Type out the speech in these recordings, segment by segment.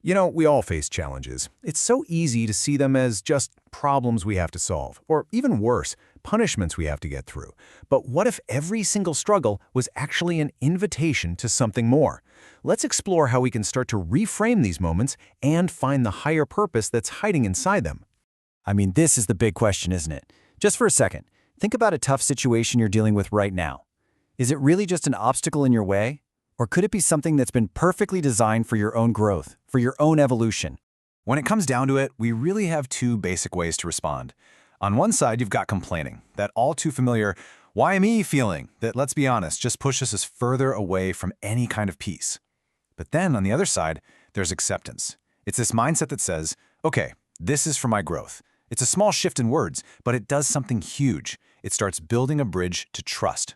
We all face challenges. It's so easy to see them as just problems we have to solve, or even worse, punishments we have to get through. But what if every single struggle was actually an invitation to something more? Let's explore how we can start to reframe these moments and find the higher purpose that's hiding inside them. I mean, this is the big question, isn't it? Just for a second, think about a tough situation you're dealing with right now. Is it really just an obstacle in your way? Or could it be something that's been perfectly designed for your own growth, for your own evolution? When it comes down to it, we really have two basic ways to respond. On one side, you've got complaining, that all too familiar, why me feeling that, let's be honest, just pushes us further away from any kind of peace. But then on the other side, there's acceptance. It's this mindset that says, okay, this is for my growth. It's a small shift in words, but it does something huge. It starts building a bridge to trust.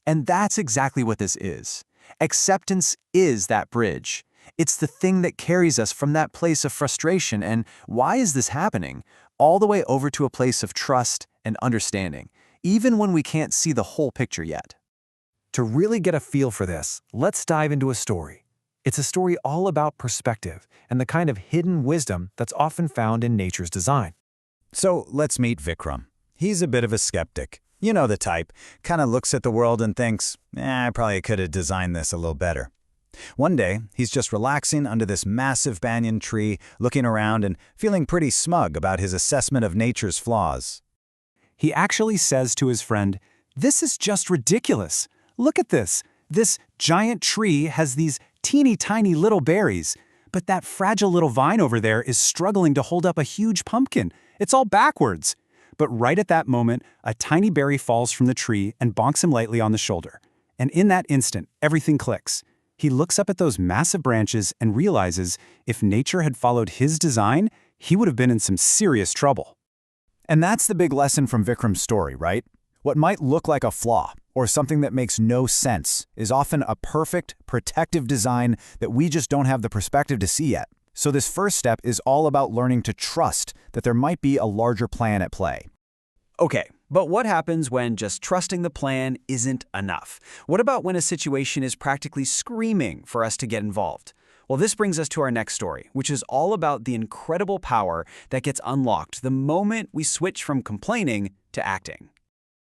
And that's exactly what this is. Acceptance is that bridge. It's the thing that carries us from that place of frustration and why is this happening, all the way over to a place of trust and understanding, even when we can't see the whole picture yet. To really get a feel for this, let's dive into a story. It's a story all about perspective and the kind of hidden wisdom that's often found in nature's design. So let's meet Vikram. He's a bit of a skeptic. You know the type, kind of looks at the world and thinks, I probably could have designed this a little better. One day, he's just relaxing under this massive banyan tree, looking around and feeling pretty smug about his assessment of nature's flaws. He actually says to his friend, "This is just ridiculous. Look at this. This giant tree has these teeny tiny little berries, but that fragile little vine over there is struggling to hold up a huge pumpkin. It's all backwards." But right at that moment, a tiny berry falls from the tree and bonks him lightly on the shoulder. And in that instant, everything clicks. He looks up at those massive branches and realizes if nature had followed his design, he would have been in some serious trouble. And that's the big lesson from Vikram's story, right? What might look like a flaw or something that makes no sense is often a perfect, protective design that we just don't have the perspective to see yet. So this first step is all about learning to trust that there might be a larger plan at play. Okay, but what happens when just trusting the plan isn't enough? What about when a situation is practically screaming for us to get involved? Well, this brings us to our next story, which is all about the incredible power that gets unlocked the moment we switch from complaining to acting.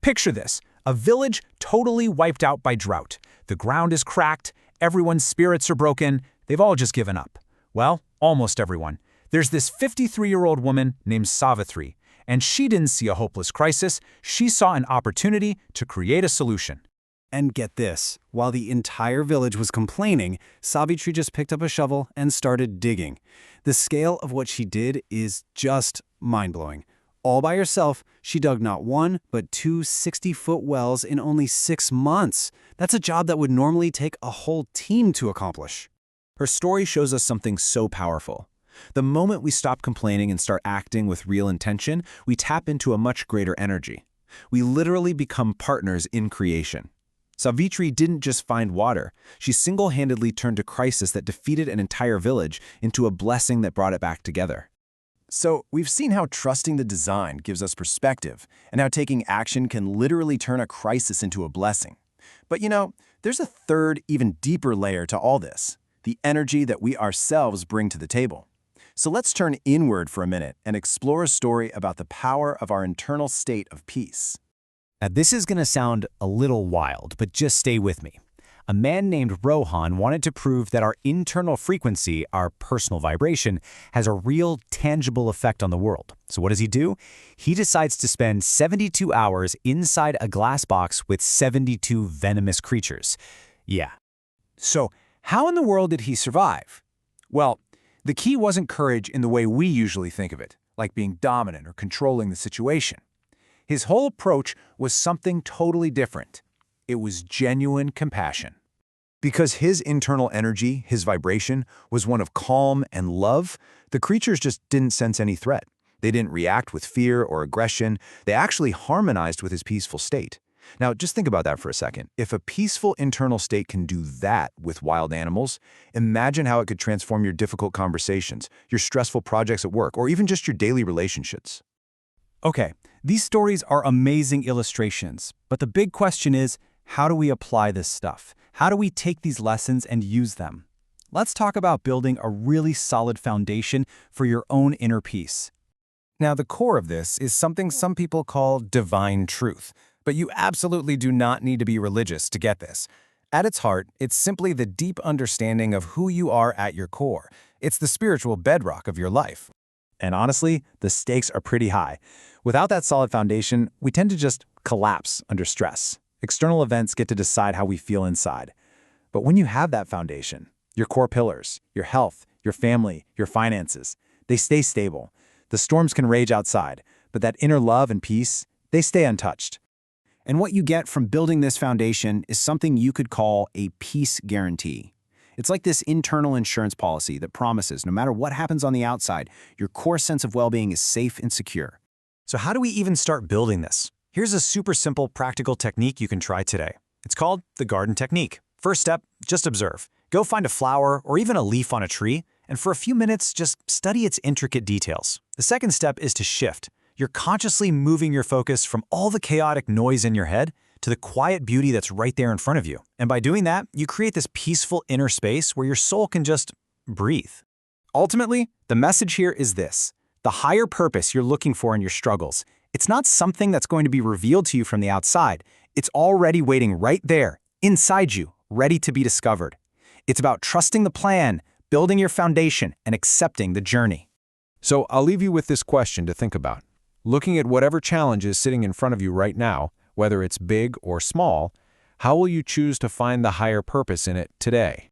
Picture this, a village totally wiped out by drought. The ground is cracked, everyone's spirits are broken, they've all just given up. Well, almost everyone. There's this 53-year-old woman named Savitri, and she didn't see a hopeless crisis, she saw an opportunity to create a solution. And get this, while the entire village was complaining, Savitri just picked up a shovel and started digging. The scale of what she did is just mind-blowing. All by herself, she dug not one, but two 60-foot wells in only 6 months. That's a job that would normally take a whole team to accomplish. Her story shows us something so powerful. The moment we stop complaining and start acting with real intention, we tap into a much greater energy. We literally become partners in creation. Savitri didn't just find water. She single-handedly turned a crisis that defeated an entire village into a blessing that brought it back together. So, we've seen how trusting the design gives us perspective, and how taking action can literally turn a crisis into a blessing. But there's a third, even deeper layer to all this, the energy that we ourselves bring to the table. So let's turn inward for a minute and explore a story about the power of our internal state of peace. Now, this is going to sound a little wild, but just stay with me. A man named Rohan wanted to prove that our internal frequency, our personal vibration, has a real, tangible effect on the world. So what does he do? He decides to spend 72 hours inside a glass box with 72 venomous creatures. Yeah. So, how in the world did he survive? Well, the key wasn't courage in the way we usually think of it, like being dominant or controlling the situation. His whole approach was something totally different. It was genuine compassion. Because his internal energy, his vibration, was one of calm and love, the creatures just didn't sense any threat. They didn't react with fear or aggression. They actually harmonized with his peaceful state. Now, just think about that for a second. If a peaceful internal state can do that with wild animals, imagine how it could transform your difficult conversations, your stressful projects at work, or even just your daily relationships. Okay, these stories are amazing illustrations, but the big question is, how do we apply this stuff? How do we take these lessons and use them? let's talk about building a really solid foundation for your own inner peace. Now, the core of this is something some people call divine truth, but you absolutely do not need to be religious to get this. At its heart, it's simply the deep understanding of who you are at your core. It's the spiritual bedrock of your life. And honestly, the stakes are pretty high. Without that solid foundation, we tend to just collapse under stress. External events get to decide how we feel inside. But when you have that foundation, your core pillars, your health, your family, your finances, they stay stable. The storms can rage outside, but that inner love and peace, they stay untouched. And what you get from building this foundation is something you could call a peace guarantee. It's like this internal insurance policy that promises no matter what happens on the outside, your core sense of well-being is safe and secure. So how do we even start building this? Here's a super simple practical technique you can try today. It's called the garden technique. First step, just observe. Go find a flower or even a leaf on a tree, and for a few minutes, just study its intricate details. The second step is to shift. You're consciously moving your focus from all the chaotic noise in your head to the quiet beauty that's right there in front of you. And by doing that, you create this peaceful inner space where your soul can just breathe. Ultimately, the message here is this: the higher purpose you're looking for in your struggles, it's not something that's going to be revealed to you from the outside. It's already waiting right there, inside you, ready to be discovered. It's about trusting the plan, building your foundation, and accepting the journey. So I'll leave you with this question to think about. Looking at whatever challenge is sitting in front of you right now, whether it's big or small, how will you choose to find the higher purpose in it today?